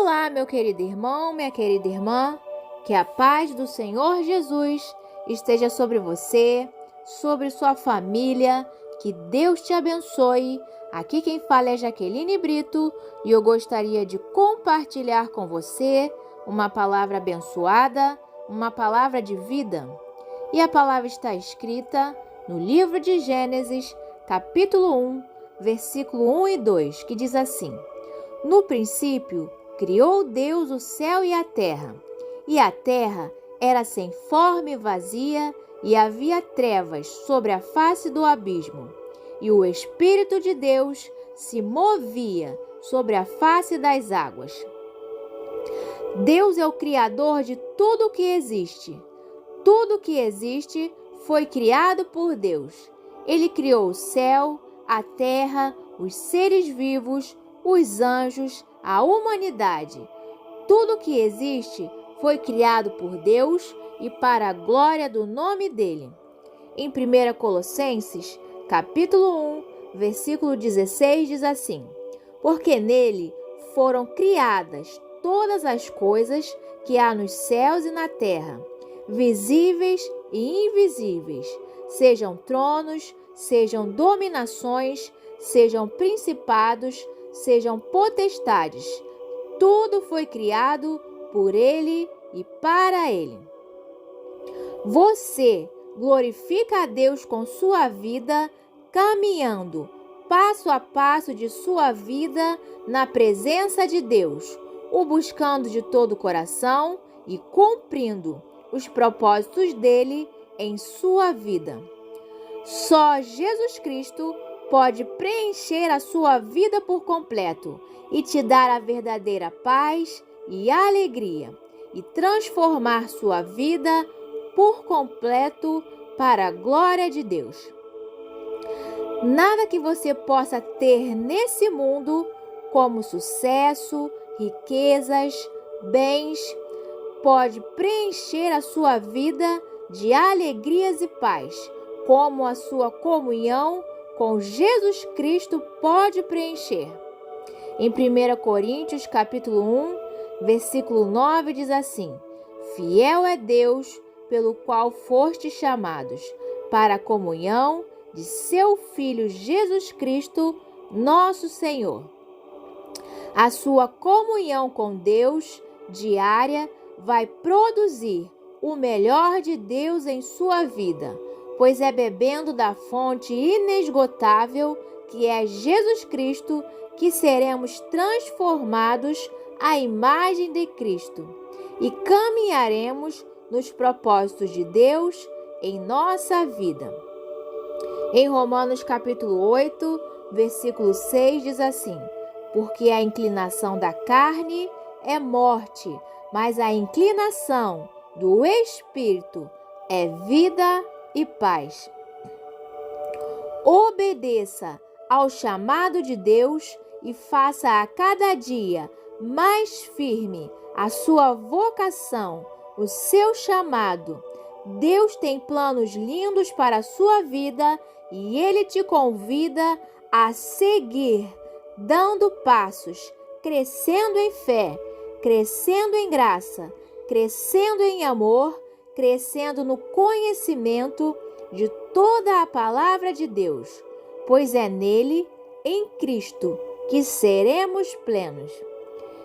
Olá, meu querido irmão, minha querida irmã, que a paz do Senhor Jesus esteja sobre você, sobre sua família, que Deus te abençoe. Aqui quem fala é Jaqueline Brito e eu gostaria de compartilhar com você uma palavra abençoada, uma palavra de vida. E a palavra está escrita no livro de Gênesis, capítulo 1, versículo 1 e 2, que diz assim: No princípio, criou Deus o céu e a terra era sem forma e vazia, e havia trevas sobre a face do abismo. E o Espírito de Deus se movia sobre a face das águas. Deus é o Criador de tudo o que existe. Tudo o que existe foi criado por Deus. Ele criou o céu, a terra, os seres vivos, os anjos, a humanidade. Tudo que existe foi criado por Deus e para a glória do nome dele. Em 1 Colossenses, capítulo 1, versículo 16, diz assim: Porque nele foram criadas todas as coisas que há nos céus e na terra, visíveis e invisíveis, sejam tronos, sejam dominações, sejam principados, sejam potestades. Tudo foi criado por ele e para ele. Você glorifica a Deus com sua vida, caminhando passo a passo de sua vida na presença de Deus, o buscando de todo o coração e cumprindo os propósitos dele em sua vida. Só Jesus Cristo pode preencher a sua vida por completo e te dar a verdadeira paz e alegria e transformar sua vida por completo para a glória de Deus. Nada que você possa ter nesse mundo, como sucesso, riquezas, bens, pode preencher a sua vida de alegrias e paz, como a sua comunhão com Jesus Cristo pode preencher. Em 1 Coríntios, capítulo 1, versículo 9, diz assim: Fiel é Deus, pelo qual fostes chamados, para a comunhão de seu Filho Jesus Cristo, nosso Senhor. A sua comunhão com Deus diária vai produzir o melhor de Deus em sua vida, pois é bebendo da fonte inesgotável, que é Jesus Cristo, que seremos transformados à imagem de Cristo e caminharemos nos propósitos de Deus em nossa vida. Em Romanos capítulo 8, versículo 6 diz assim: Porque a inclinação da carne é morte, mas a inclinação do Espírito é vida e paz. Obedeça ao chamado de Deus e faça a cada dia mais firme a sua vocação, o seu chamado. Deus tem planos lindos para a sua vida e Ele te convida a seguir, dando passos, crescendo em fé, crescendo em graça, crescendo em amor, crescendo no conhecimento de toda a palavra de Deus, pois é nele, em Cristo, que seremos plenos.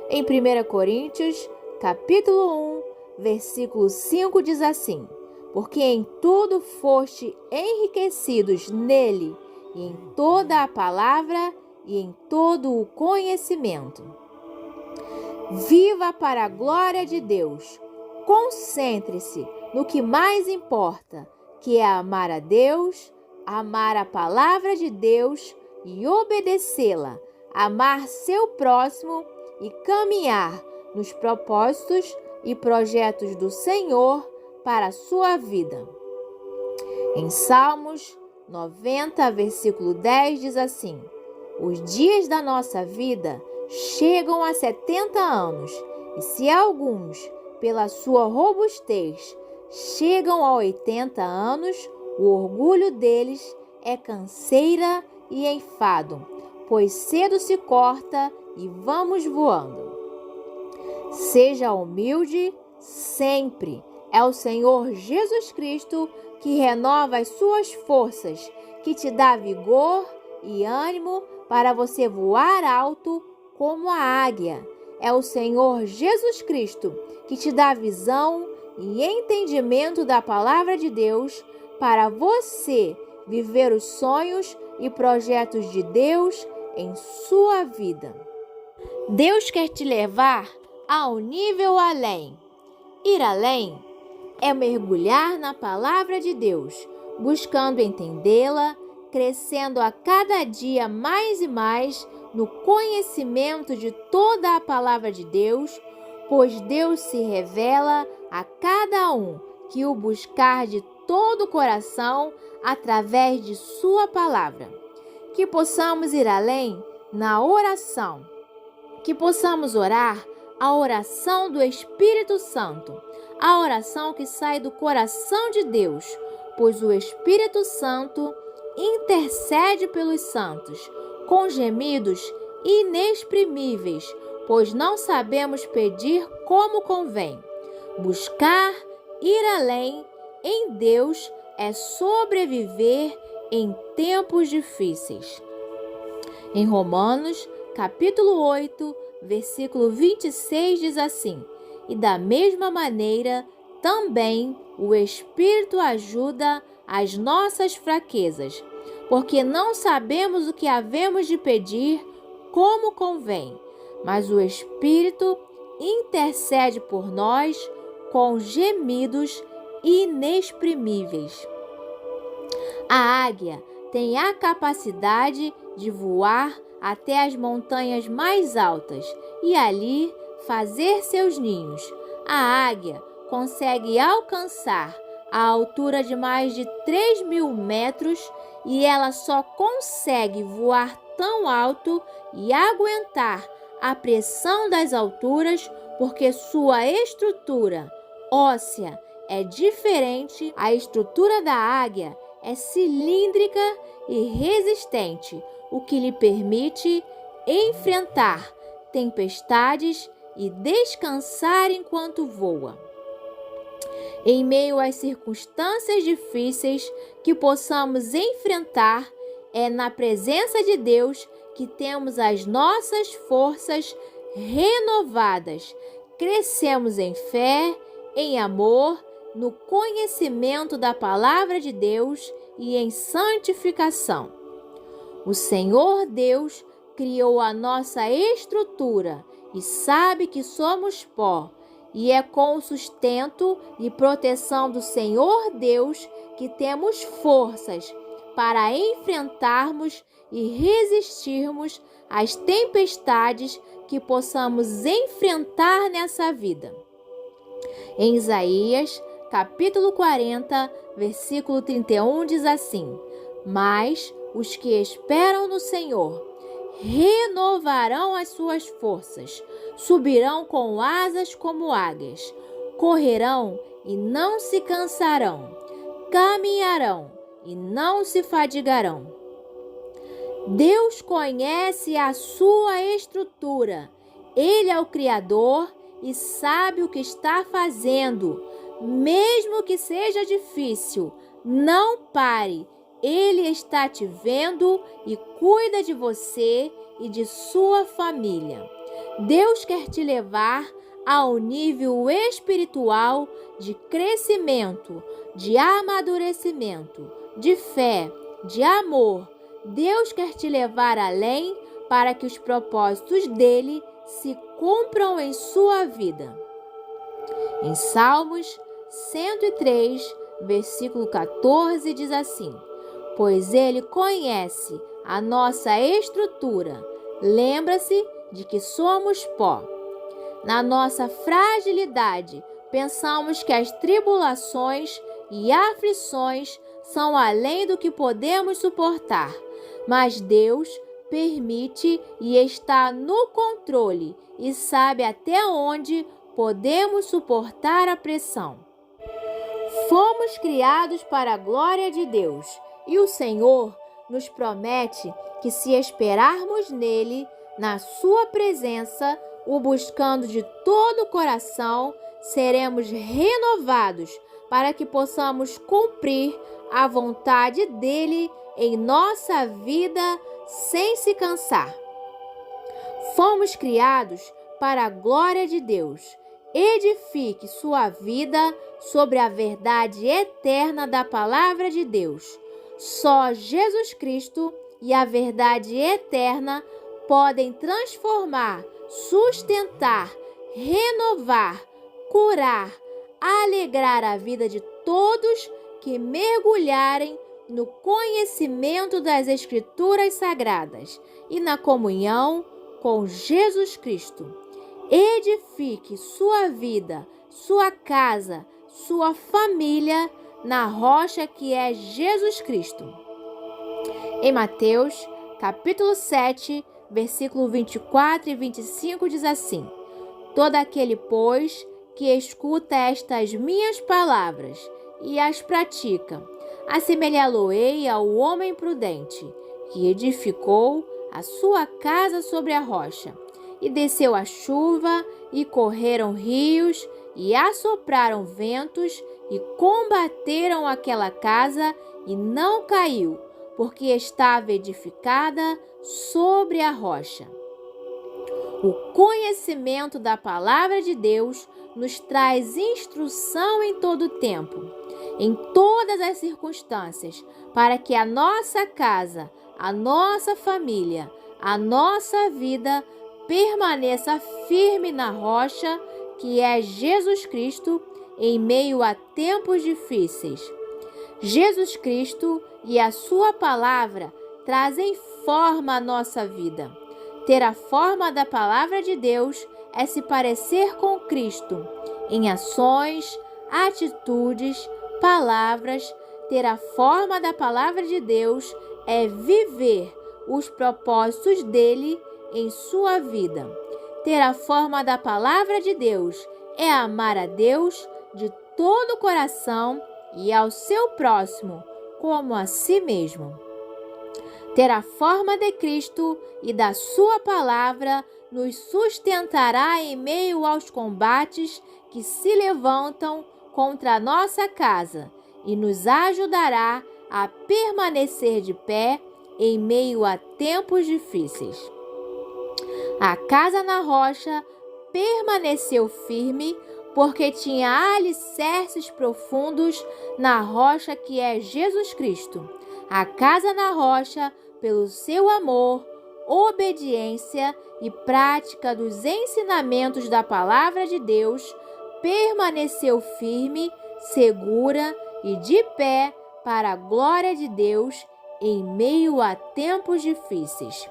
Em 1 Coríntios, capítulo 1, versículo 5 diz assim: Porque em tudo foste enriquecidos nele, e em toda a palavra e em todo o conhecimento. Viva para a glória de Deus. Concentre-se no que mais importa, que é amar a Deus, amar a palavra de Deus e obedecê-la, amar seu próximo e caminhar nos propósitos e projetos do Senhor para a sua vida. Em Salmos 90, versículo 10 diz assim: Os dias da nossa vida chegam a 70 anos, e se alguns, pela sua robustez, chegam a 80 anos, o orgulho deles é canseira e enfado, pois cedo se corta e vamos voando. Seja humilde sempre. É o Senhor Jesus Cristo que renova as suas forças, que te dá vigor e ânimo para você voar alto como a águia. É o Senhor Jesus Cristo que te dá visão e entendimento da palavra de Deus para você viver os sonhos e projetos de Deus em sua vida. Deus quer te levar a um nível além. Ir além é mergulhar na palavra de Deus, buscando entendê-la, crescendo a cada dia mais e mais no conhecimento de toda a palavra de Deus, pois Deus se revela a cada um que o buscar de todo o coração através de sua palavra. Que possamos ir além na oração, que possamos orar a oração do Espírito Santo, a oração que sai do coração de Deus, pois o Espírito Santo intercede pelos santos, com gemidos inexprimíveis, pois não sabemos pedir como convém. Buscar, ir além em Deus é sobreviver em tempos difíceis. Em Romanos, capítulo 8, versículo 26 diz assim: e da mesma maneira, também o Espírito ajuda as nossas fraquezas, porque não sabemos o que havemos de pedir como convém, mas o Espírito intercede por nós com gemidos inexprimíveis. A águia tem a capacidade de voar até as montanhas mais altas e ali fazer seus ninhos. A águia consegue alcançar a altura de mais de 3.000 metros e ela só consegue voar tão alto e aguentar a pressão das alturas porque sua estrutura óssea é diferente. A estrutura da águia é cilíndrica e resistente, o que lhe permite enfrentar tempestades e descansar enquanto voa. Em meio às circunstâncias difíceis que possamos enfrentar, é na presença de Deus que temos as nossas forças renovadas. Crescemos em fé, em amor, no conhecimento da palavra de Deus e em santificação. O Senhor Deus criou a nossa estrutura e sabe que somos pó, e é com o sustento e proteção do Senhor Deus que temos forças para enfrentarmos e resistirmos às tempestades que possamos enfrentar nessa vida. Em Isaías, capítulo 40, versículo 31, diz assim: mas os que esperam no Senhor renovarão as suas forças, subirão com asas como águias, correrão e não se cansarão, caminharão e não se fadigarão. Deus conhece a sua estrutura, Ele é o Criador e sabe o que está fazendo. Mesmo que seja difícil, não pare. Ele está te vendo e cuida de você e de sua família. Deus quer te levar ao nível espiritual de crescimento, de amadurecimento, de fé, de amor. Deus quer te levar além para que os propósitos dele se cumpram em sua vida. Em Salmos 103, versículo 14, diz assim: pois ele conhece a nossa estrutura, lembra-se de que somos pó. Na nossa fragilidade, pensamos que as tribulações e aflições são além do que podemos suportar, mas Deus permite e está no controle e sabe até onde podemos suportar a pressão. Fomos criados para a glória de Deus e o Senhor nos promete que se esperarmos nele, na sua presença, o buscando de todo o coração, seremos renovados para que possamos cumprir a vontade dele em nossa vida sem se cansar. Fomos criados para a glória de Deus. Edifique sua vida sobre a verdade eterna da palavra de Deus. Só Jesus Cristo e a verdade eterna podem transformar, sustentar, renovar, curar, alegrar a vida de todos que mergulharem no conhecimento das Escrituras Sagradas e na comunhão com Jesus Cristo. Edifique sua vida, sua casa, sua família na rocha que é Jesus Cristo. Em Mateus, capítulo 7, versículo 24 e 25 diz assim: Todo aquele, pois, que escuta estas minhas palavras e as pratica, assemelhá-lo-ei ao homem prudente, que edificou a sua casa sobre a rocha. E desceu a chuva, e correram rios, e assopraram ventos, e combateram aquela casa, e não caiu, porque estava edificada sobre a rocha. O conhecimento da palavra de Deus nos traz instrução em todo o tempo, em todas as circunstâncias, para que a nossa casa, a nossa família, a nossa vida permaneça firme na rocha que é Jesus Cristo em meio a tempos difíceis. Jesus Cristo e a sua palavra trazem forma à nossa vida. Ter a forma da palavra de Deus é se parecer com Cristo em ações, atitudes, palavras. Ter a forma da palavra de Deus é viver os propósitos dele em sua vida. Ter a forma da palavra de Deus é amar a Deus de todo o coração e ao seu próximo como a si mesmo. Ter a forma de Cristo e da sua palavra nos sustentará em meio aos combates que se levantam contra a nossa casa e nos ajudará a permanecer de pé em meio a tempos difíceis. A casa na rocha permaneceu firme porque tinha alicerces profundos na rocha que é Jesus Cristo. A casa na rocha, pelo seu amor, obediência e prática dos ensinamentos da palavra de Deus, permaneceu firme, segura e de pé para a glória de Deus em meio a tempos difíceis.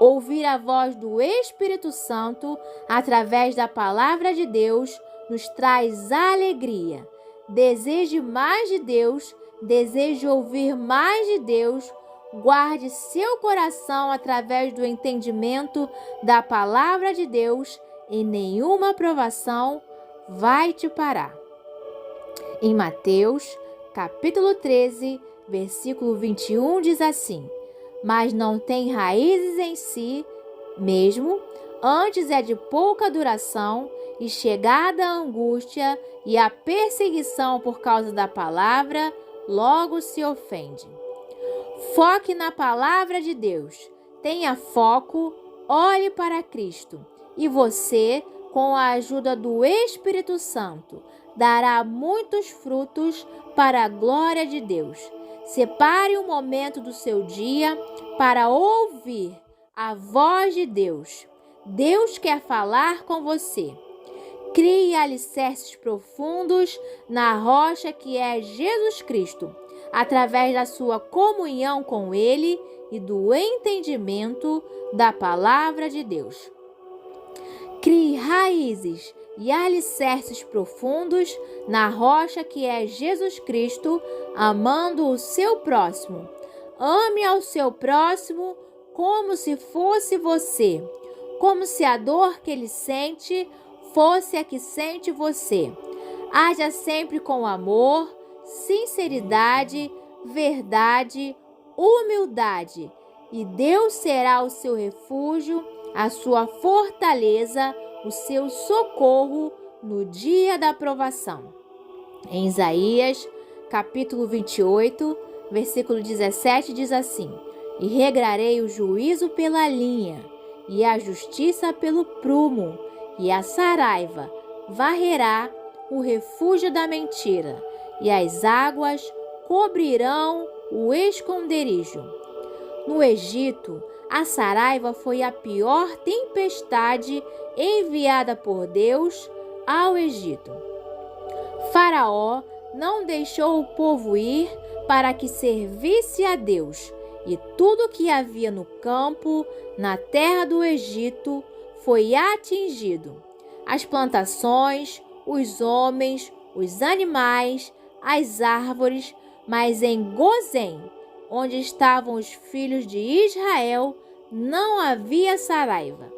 Ouvir a voz do Espírito Santo através da palavra de Deus nos traz alegria. Deseje mais de Deus, deseje ouvir mais de Deus. Guarde seu coração através do entendimento da palavra de Deus e nenhuma provação vai te parar. Em Mateus, capítulo 13, versículo 21 diz assim: Mas não tem raízes em si mesmo, antes é de pouca duração, e chegada a angústia e a perseguição por causa da palavra, logo se ofende. Foque na palavra de Deus. Tenha foco, olhe para Cristo. E você, com a ajuda do Espírito Santo, dará muitos frutos para a glória de Deus. Separe um momento do seu dia para ouvir a voz de Deus. Deus quer falar com você. Crie alicerces profundos na rocha que é Jesus Cristo, através da sua comunhão com Ele e do entendimento da palavra de Deus. Crie raízes e alicerces profundos na rocha que é Jesus Cristo, amando o seu próximo. Ame ao seu próximo como se fosse você, como se a dor que ele sente fosse a que sente você. Haja sempre com amor, sinceridade, verdade, humildade, e Deus será o seu refúgio, a sua fortaleza, o seu socorro no dia da provação. Em Isaías, capítulo 28, versículo 17, diz assim: E regrarei o juízo pela linha, e a justiça pelo prumo, e a saraiva varrerá o refúgio da mentira, e as águas cobrirão o esconderijo. No Egito, a saraiva foi a pior tempestade enviada por Deus ao Egito. Faraó não deixou o povo ir para que servisse a Deus, e tudo que havia no campo, na terra do Egito, foi atingido. As plantações, os homens, os animais, as árvores, mas em Gozém, onde estavam os filhos de Israel, não havia saraiva.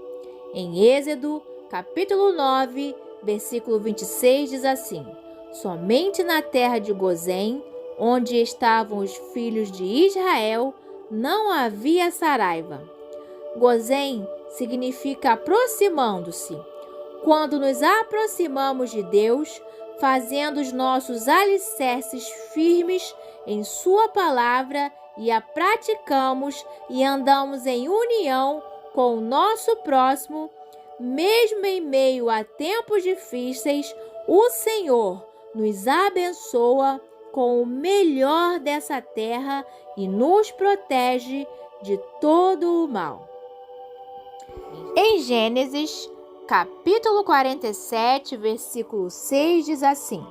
Em Êxodo, capítulo 9, versículo 26, diz assim: Somente na terra de Gozém, onde estavam os filhos de Israel, não havia saraiva. Gozém significa aproximando-se. Quando nos aproximamos de Deus, fazendo os nossos alicerces firmes em Sua palavra e a praticamos e andamos em união com o nosso próximo, mesmo em meio a tempos difíceis, o Senhor nos abençoa com o melhor dessa terra e nos protege de todo o mal. Em Gênesis, capítulo 47, versículo 6, diz assim: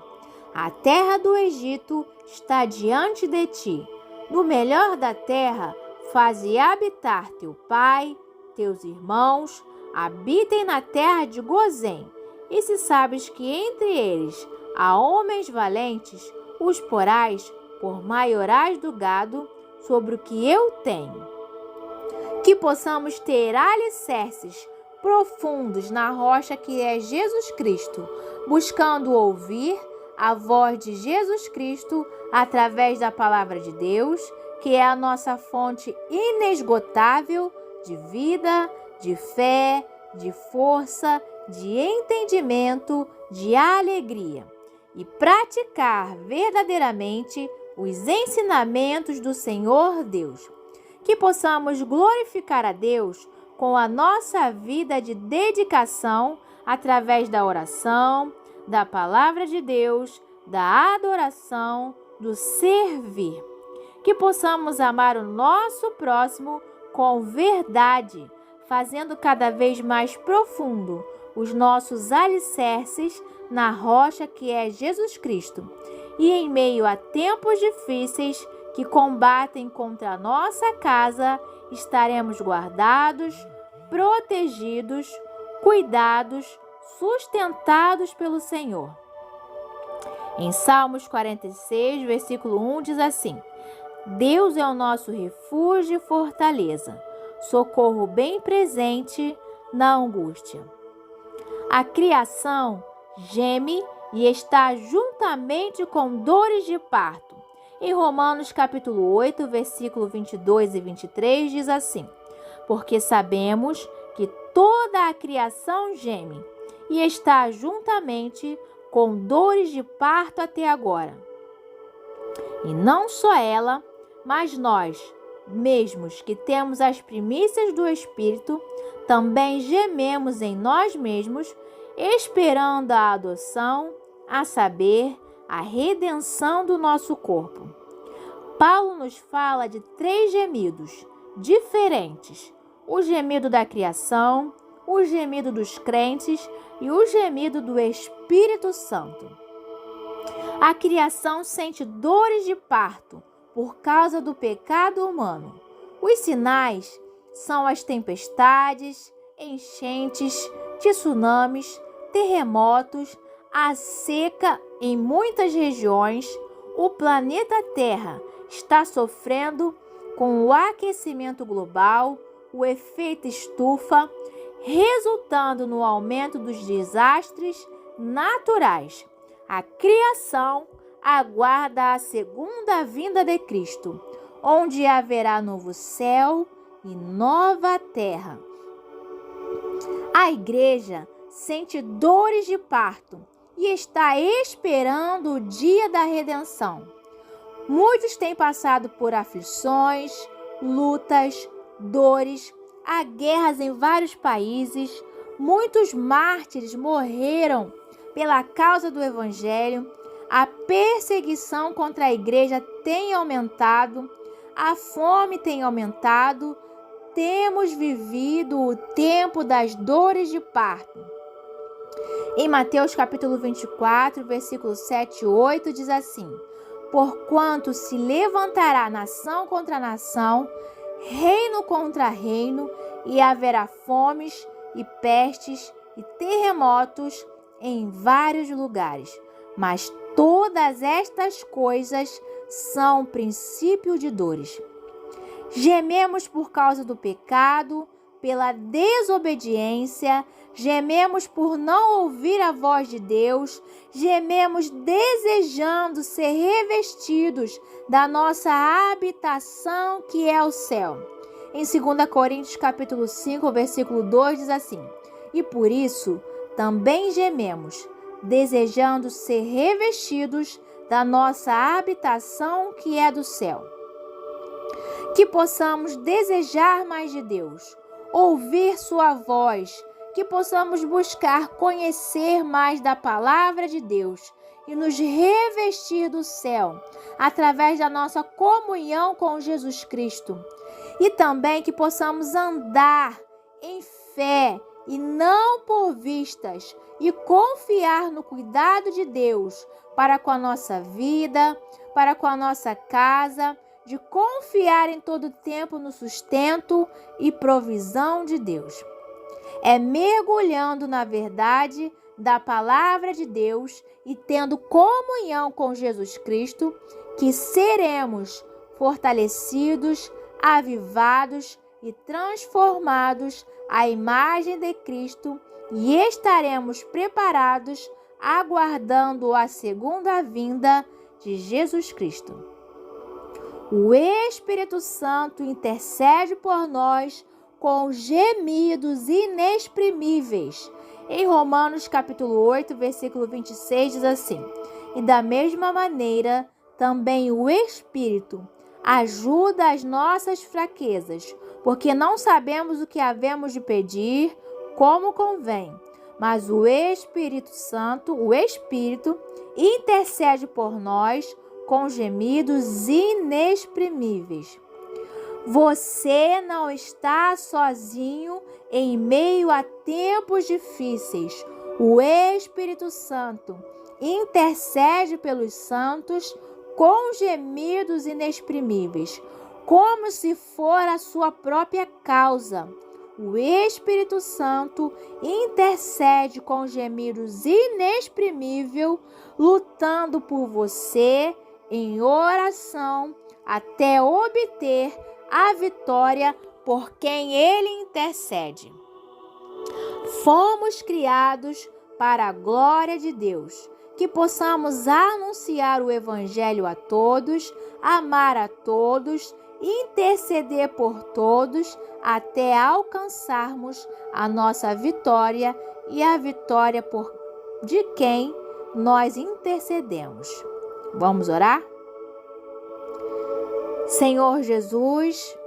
A terra do Egito está diante de ti. No melhor da terra, faze habitar teu pai, teus irmãos, habitem na terra de Gozém. E se sabes que entre eles há homens valentes, os porás por maiorais do gado sobre o que eu tenho. Que possamos ter alicerces profundos na rocha que é Jesus Cristo, buscando ouvir a voz de Jesus Cristo através da palavra de Deus, que é a nossa fonte inesgotável de vida, de fé, de força, de entendimento, de alegria, e praticar verdadeiramente os ensinamentos do Senhor Deus. Que possamos glorificar a Deus com a nossa vida de dedicação através da oração, da palavra de Deus, da adoração, do servir. Que possamos amar o nosso próximo com verdade, fazendo cada vez mais profundo os nossos alicerces na rocha que é Jesus Cristo. E em meio a tempos difíceis que combatem contra a nossa casa, estaremos guardados, protegidos, cuidados, sustentados pelo Senhor. Em Salmos 46, versículo 1, diz assim: Deus é o nosso refúgio e fortaleza, socorro bem presente na angústia. A criação geme e está juntamente com dores de parto. Em Romanos capítulo 8, versículo 22 e 23, diz assim: Porque sabemos que toda a criação geme e está juntamente com dores de parto até agora. E não só ela, mas nós, mesmos que temos as primícias do Espírito, também gememos em nós mesmos, esperando a adoção, a saber, a redenção do nosso corpo. Paulo nos fala de 3 gemidos diferentes: o gemido da criação, o gemido dos crentes e o gemido do Espírito Santo. A criação sente dores de parto por causa do pecado humano. Os sinais são as tempestades, enchentes, tsunamis, terremotos, a seca em muitas regiões. O planeta Terra está sofrendo com o aquecimento global, o efeito estufa, resultando no aumento dos desastres naturais. A criação aguarda a segunda vinda de Cristo, onde haverá novo céu e nova terra. A igreja sente dores de parto e está esperando o dia da redenção. Muitos têm passado por aflições, lutas, dores, há guerras em vários países. Muitos mártires morreram pela causa do Evangelho. A perseguição contra a igreja tem aumentado, a fome tem aumentado. Temos vivido o tempo das dores de parto. Em Mateus capítulo 24, versículos 7 e 8, diz assim: porquanto se levantará nação contra nação, reino contra reino, e haverá fomes e pestes e terremotos em vários lugares. Mas todas estas coisas são princípio de dores. Gememos por causa do pecado, pela desobediência, gememos por não ouvir a voz de Deus, gememos desejando ser revestidos da nossa habitação que é o céu. Em 2 Coríntios capítulo 5, versículo 2 diz assim: e por isso também gememos, desejando ser revestidos da nossa habitação que é do céu. Que possamos desejar mais de Deus, ouvir sua voz, que possamos buscar conhecer mais da palavra de Deus e nos revestir do céu através da nossa comunhão com Jesus Cristo. E também que possamos andar em fé e não por vistas e confiar no cuidado de Deus para com a nossa vida, para com a nossa casa, de confiar em todo tempo no sustento e provisão de Deus. É mergulhando na verdade da palavra de Deus e tendo comunhão com Jesus Cristo que seremos fortalecidos, avivados e transformados à imagem de Cristo e estaremos preparados aguardando a segunda vinda de Jesus Cristo. O Espírito Santo intercede por nós com gemidos inexprimíveis. Em Romanos capítulo 8, versículo 26 diz assim: e da mesma maneira também o Espírito ajuda as nossas fraquezas, porque não sabemos o que havemos de pedir como convém, mas o Espírito Santo, o Espírito, intercede por nós com gemidos inexprimíveis. Você não está sozinho em meio a tempos difíceis. O Espírito Santo intercede pelos santos com gemidos inexprimíveis, como se for a sua própria causa. O Espírito Santo intercede com gemidos inexprimíveis, lutando por você em oração até obter a vitória por quem ele intercede. Fomos criados para a glória de Deus, que possamos anunciar o Evangelho a todos, amar a todos, interceder por todos, até alcançarmos a nossa vitória e a vitória de quem nós intercedemos. Vamos orar? Senhor Jesus,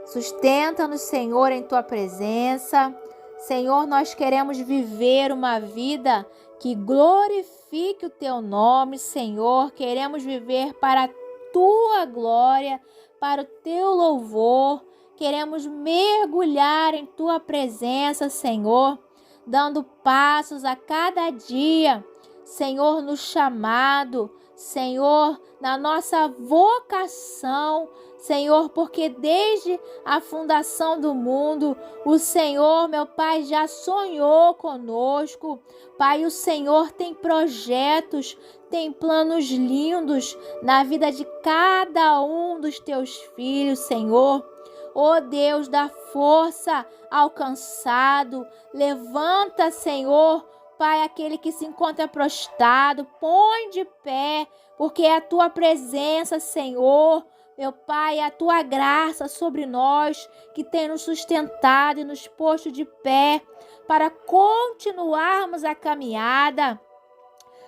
sustenta-nos, Senhor, em Tua presença. Senhor, nós queremos viver uma vida que glorifique o Teu nome, Senhor. Queremos viver para a Tua glória, para o Teu louvor. Queremos mergulhar em Tua presença, Senhor, dando passos a cada dia, Senhor, no chamado, Senhor, na nossa vocação, Senhor, porque desde a fundação do mundo, o Senhor, meu Pai, já sonhou conosco. Pai, o Senhor tem projetos, tem planos lindos na vida de cada um dos teus filhos, Senhor. Ó Deus, dá força ao cansado, levanta, Senhor, Pai, aquele que se encontra prostrado, põe de pé, porque é a Tua presença, Senhor, meu Pai, a tua graça sobre nós, que tem nos sustentado e nos posto de pé para continuarmos a caminhada.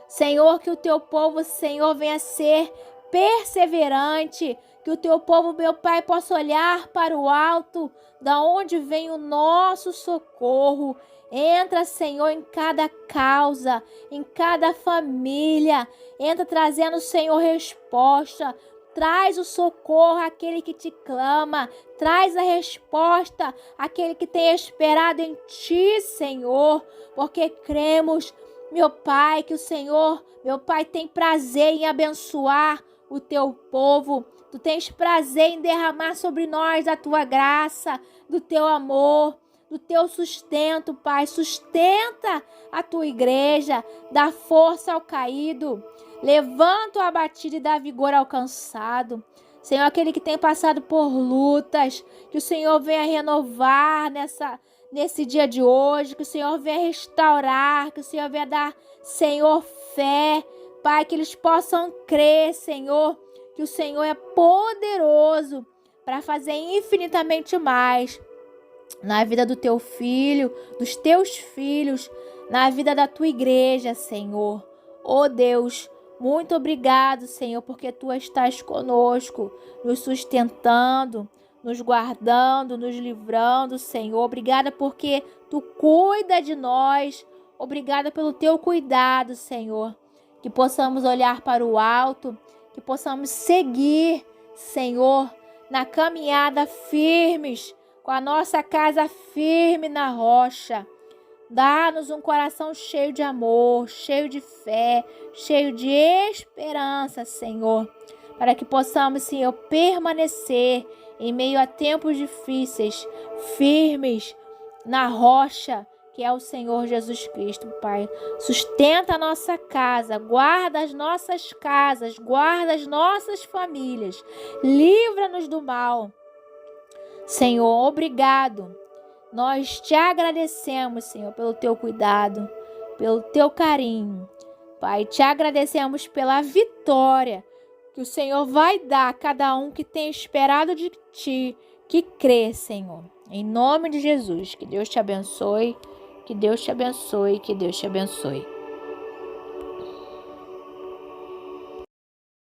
Senhor, que o teu povo, Senhor, venha ser perseverante, que o teu povo, meu Pai, possa olhar para o alto, da onde vem o nosso socorro. Entra, Senhor, em cada causa, em cada família. Entra trazendo, Senhor, resposta. Traz o socorro àquele que te clama. Traz a resposta àquele que tem esperado em ti, Senhor. Porque cremos, meu Pai, que o Senhor, meu Pai, tem prazer em abençoar o teu povo. Tu tens prazer em derramar sobre nós a tua graça, do teu amor, do teu sustento, Pai. Sustenta a tua igreja, dá força ao caído, levanta o abatido e dá vigor ao cansado. Senhor, aquele que tem passado por lutas, que o Senhor venha renovar nesse dia de hoje, que o Senhor venha restaurar, que o Senhor venha dar, Senhor, fé, Pai, que eles possam crer, Senhor, que o Senhor é poderoso para fazer infinitamente mais na vida do teu filho, dos teus filhos, na vida da tua igreja, Senhor. Oh Deus, muito obrigado, Senhor, porque tu estás conosco, nos sustentando, nos guardando, nos livrando, Senhor. Obrigada porque tu cuida de nós. Obrigada pelo teu cuidado, Senhor. Que possamos olhar para o alto, que possamos seguir, Senhor, na caminhada firmes, com a nossa casa firme na rocha. Dá-nos um coração cheio de amor, cheio de fé, cheio de esperança, Senhor, para que possamos, Senhor, permanecer em meio a tempos difíceis, firmes na rocha, que é o Senhor Jesus Cristo, Pai. Sustenta a nossa casa, guarda as nossas casas, guarda as nossas famílias, livra-nos do mal. Senhor, obrigado. Nós te agradecemos, Senhor, pelo teu cuidado, pelo teu carinho. Pai, te agradecemos pela vitória que o Senhor vai dar a cada um que tem esperado de ti, que crê, Senhor. Em nome de Jesus, que Deus te abençoe, que Deus te abençoe, que Deus te abençoe.